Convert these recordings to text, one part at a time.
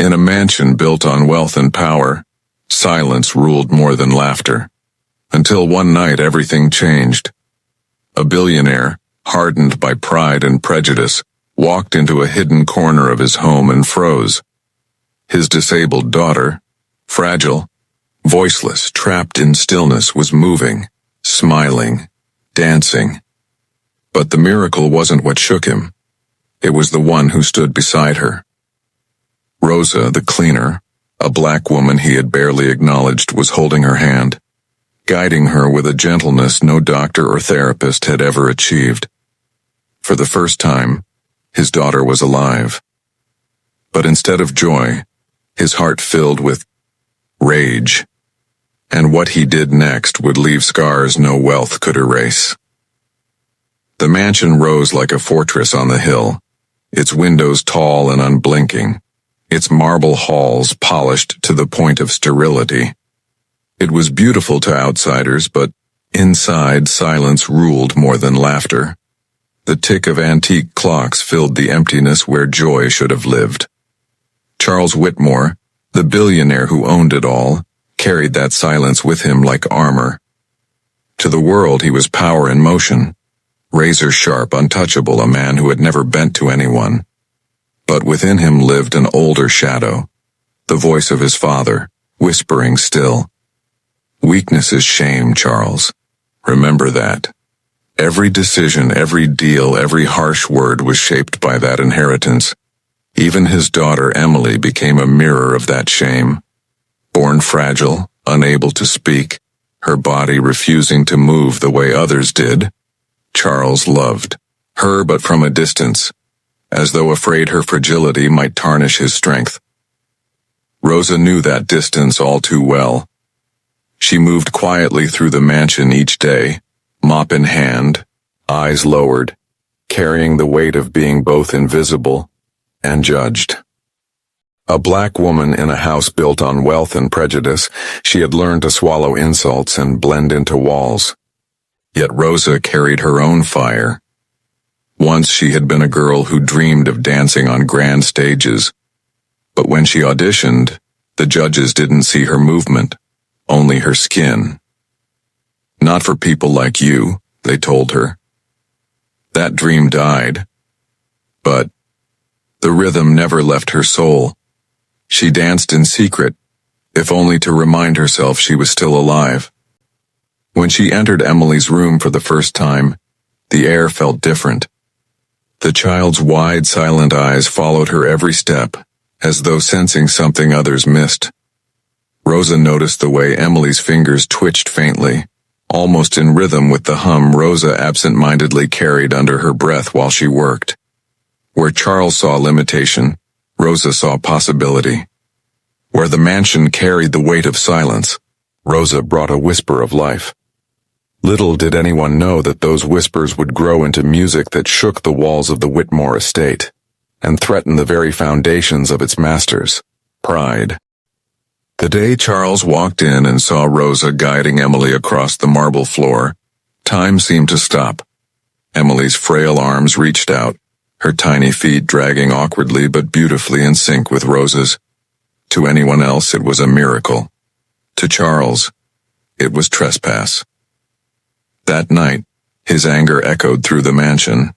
In a mansion built on wealth and power, silence ruled more than laughter. Until one night everything changed. A billionaire, hardened by pride and prejudice, walked into a hidden corner of his home and froze. His disabled daughter, fragile, voiceless, trapped in stillness, was moving, smiling, dancing. But the miracle wasn't what shook him. It was the one who stood beside her. Rosa, the cleaner, a black woman he had barely acknowledged, was holding her hand, guiding her with a gentleness no doctor or therapist had ever achieved. For the first time, his daughter was alive. But instead of joy, his heart filled with rage. And what he did next would leave scars no wealth could erase. The mansion rose like a fortress on the hill, its windows tall and unblinking, its marble halls polished to the point of sterility. It was beautiful to outsiders, but inside silence ruled more than laughter. The tick of antique clocks filled the emptiness where joy should have lived. Charles Whitmore, the billionaire who owned it all, carried that silence with him like armor. To the world he was power in motion, razor-sharp, untouchable, a man who had never bent to anyone. But within him lived an older shadow, the voice of his father, whispering still. Weakness is shame, Charles. Remember that. Every decision, every deal, every harsh word was shaped by that inheritance. Even his daughter Emily became a mirror of that shame. Born fragile, unable to speak, her body refusing to move the way others did, Charles loved her, but from a distance, as though afraid her fragility might tarnish his strength. Rosa knew that distance all too well. She moved quietly through the mansion each day, mop in hand, eyes lowered, carrying the weight of being both invisible and judged. A black woman in a house built on wealth and prejudice, she had learned to swallow insults and blend into walls. Yet Rosa carried her own fire. Once she had been a girl who dreamed of dancing on grand stages. But when she auditioned, the judges didn't see her movement, only her skin. Not for people like you, they told her. That dream died. But the rhythm never left her soul. She danced in secret, if only to remind herself she was still alive. When she entered Emily's room for the first time, the air felt different. The child's wide, silent eyes followed her every step, as though sensing something others missed. Rosa noticed the way Emily's fingers twitched faintly, almost in rhythm with the hum Rosa absent-mindedly carried under her breath while she worked. Where Charles saw limitation, Rosa saw possibility. Where the mansion carried the weight of silence, Rosa brought a whisper of life. Little did anyone know that those whispers would grow into music that shook the walls of the Whitmore estate, and threatened the very foundations of its masters, pride. The day Charles walked in and saw Rosa guiding Emily across the marble floor, time seemed to stop. Emily's frail arms reached out, her tiny feet dragging awkwardly but beautifully in sync with Rosa's. To anyone else it was a miracle. To Charles, it was trespass. That night, his anger echoed through the mansion.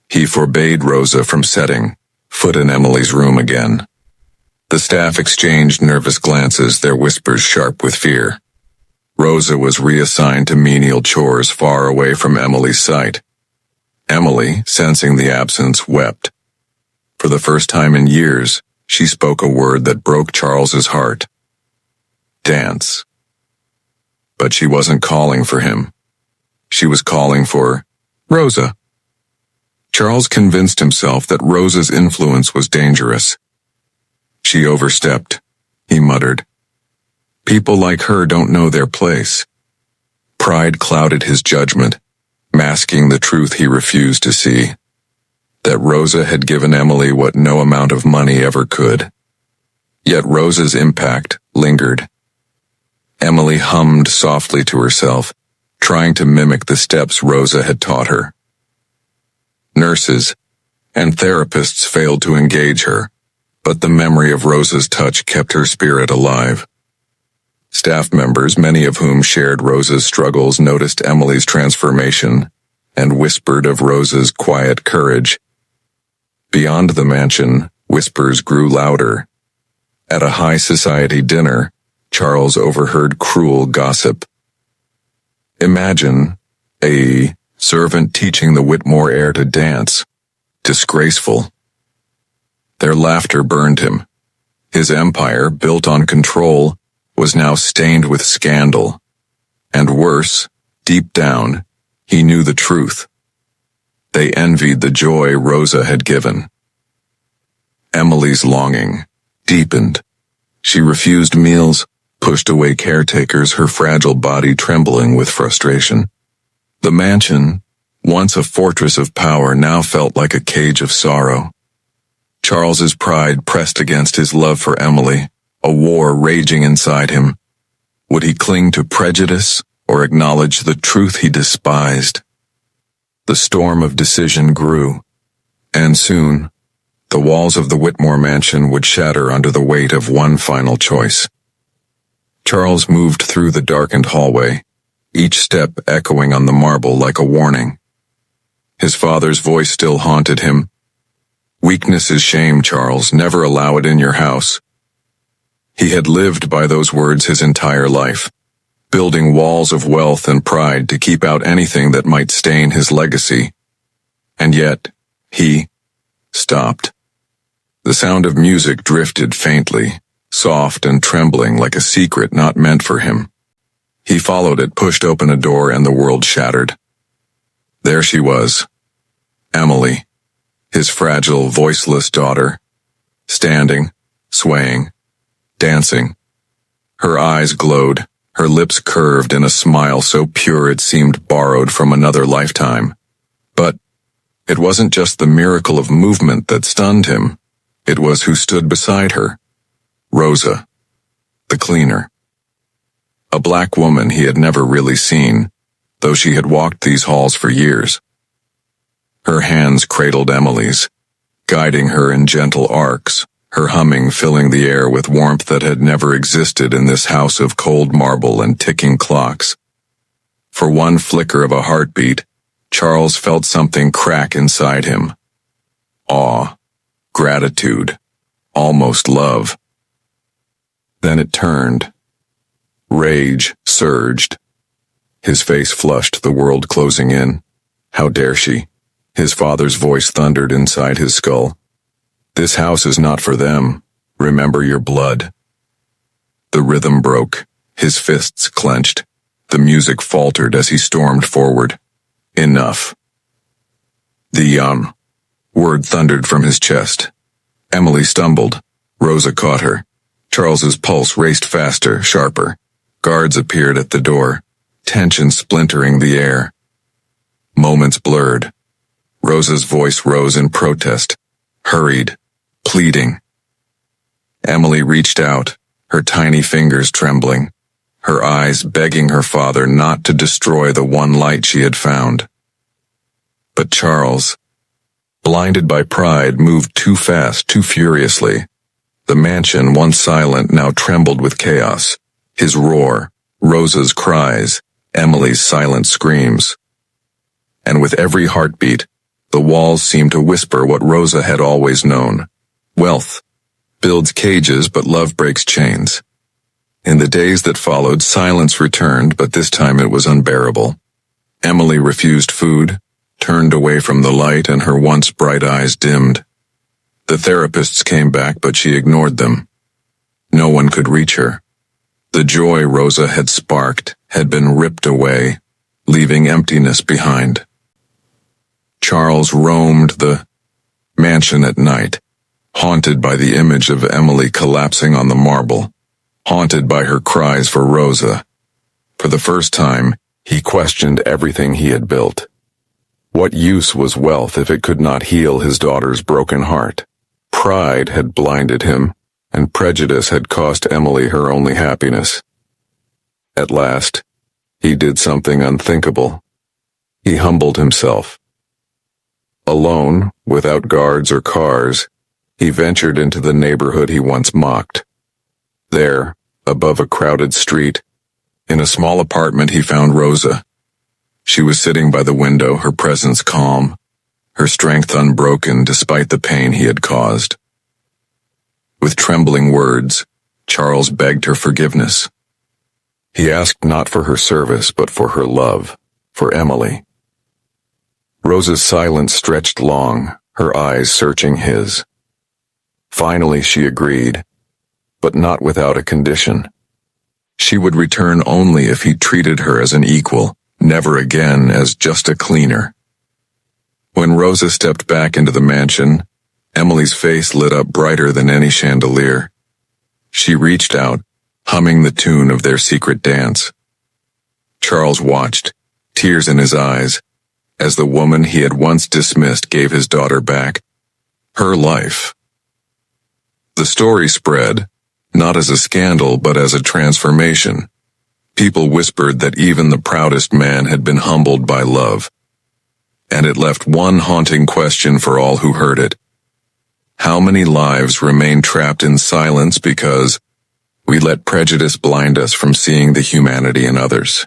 He forbade Rosa from setting foot in Emily's room again. The staff exchanged nervous glances, their whispers sharp with fear. Rosa was reassigned to menial chores far away from Emily's sight. Emily, sensing the absence, wept. For the first time in years, she spoke a word that broke Charles's heart. Dance. But she wasn't calling for him. She was calling for Rosa. Charles convinced himself that Rosa's influence was dangerous. She overstepped, he muttered. People like her don't know their place. Pride clouded his judgment, masking the truth he refused to see. That Rosa had given Emily what no amount of money ever could. Yet Rosa's impact lingered. Emily hummed softly to herself, trying to mimic the steps Rosa had taught her. Nurses and therapists failed to engage her, but the memory of Rosa's touch kept her spirit alive. Staff members, many of whom shared Rosa's struggles, noticed Emily's transformation and whispered of Rosa's quiet courage. Beyond the mansion, whispers grew louder. At a high society dinner, Charles overheard cruel gossip. Imagine a servant teaching the Whitmore heir to dance. Disgraceful. Their laughter burned him. His empire, built on control, was now stained with scandal. And worse, deep down, he knew the truth. They envied the joy Rosa had given. Emily's longing deepened. She refused meals, pushed away caretakers, her fragile body trembling with frustration. The mansion, once a fortress of power, now felt like a cage of sorrow. Charles's pride pressed against his love for Emily, a war raging inside him. Would he cling to prejudice or acknowledge the truth he despised? The storm of decision grew, and soon, the walls of the Whitmore mansion would shatter under the weight of one final choice. Charles moved through the darkened hallway, each step echoing on the marble like a warning. His father's voice still haunted him. "Weakness is shame, Charles. Never allow it in your house." He had lived by those words his entire life, building walls of wealth and pride to keep out anything that might stain his legacy. And yet, he stopped. The sound of music drifted faintly, soft and trembling like a secret not meant for him. He followed it, pushed open a door, and the world shattered. There she was, Emily, his fragile, voiceless daughter, standing, swaying, dancing. Her eyes glowed, her lips curved in a smile so pure it seemed borrowed from another lifetime. But it wasn't just the miracle of movement that stunned him. It was who stood beside her. Rosa, the cleaner. A black woman he had never really seen, though she had walked these halls for years. Her hands cradled Emily's, guiding her in gentle arcs, her humming filling the air with warmth that had never existed in this house of cold marble and ticking clocks. For one flicker of a heartbeat, Charles felt something crack inside him. Awe, gratitude, almost love. Then it turned. Rage surged. His face flushed, the world closing in. How dare she? His father's voice thundered inside his skull. This house is not for them. Remember your blood. The rhythm broke. His fists clenched. The music faltered as he stormed forward. Enough. The word thundered from his chest. Emily stumbled. Rosa caught her. Charles's pulse raced faster, sharper. Guards appeared at the door, tension splintering the air. Moments blurred. Rosa's voice rose in protest, hurried, pleading. Emily reached out, her tiny fingers trembling, her eyes begging her father not to destroy the one light she had found. But Charles, blinded by pride, moved too fast, too furiously. The mansion, once silent, now trembled with chaos. His roar, Rosa's cries, Emily's silent screams. And with every heartbeat, the walls seemed to whisper what Rosa had always known. Wealth builds cages, but love breaks chains. In the days that followed, silence returned, but this time it was unbearable. Emily refused food, turned away from the light, and her once bright eyes dimmed. The therapists came back, but she ignored them. No one could reach her. The joy Rosa had sparked had been ripped away, leaving emptiness behind. Charles roamed the mansion at night, haunted by the image of Emily collapsing on the marble, haunted by her cries for Rosa. For the first time, he questioned everything he had built. What use was wealth if it could not heal his daughter's broken heart? Pride had blinded him, and prejudice had cost Emily her only happiness. At last, he did something unthinkable. He humbled himself. Alone, without guards or cars, He ventured into the neighborhood he once mocked. There, above a crowded street, in a small apartment he found Rosa. She was sitting by the window, her presence calm, her strength unbroken despite the pain he had caused. With trembling words, Charles begged her forgiveness. He asked not for her service, but for her love, for Emily. Rosa's silence stretched long, her eyes searching his. Finally she agreed, but not without a condition. She would return only if he treated her as an equal, never again as just a cleaner. When Rosa stepped back into the mansion, Emily's face lit up brighter than any chandelier. She reached out, humming the tune of their secret dance. Charles watched, tears in his eyes, as the woman he had once dismissed gave his daughter back, her life. The story spread, not as a scandal but as a transformation. People whispered that even the proudest man had been humbled by love. And it left one haunting question for all who heard it. How many lives remain trapped in silence because we let prejudice blind us from seeing the humanity in others?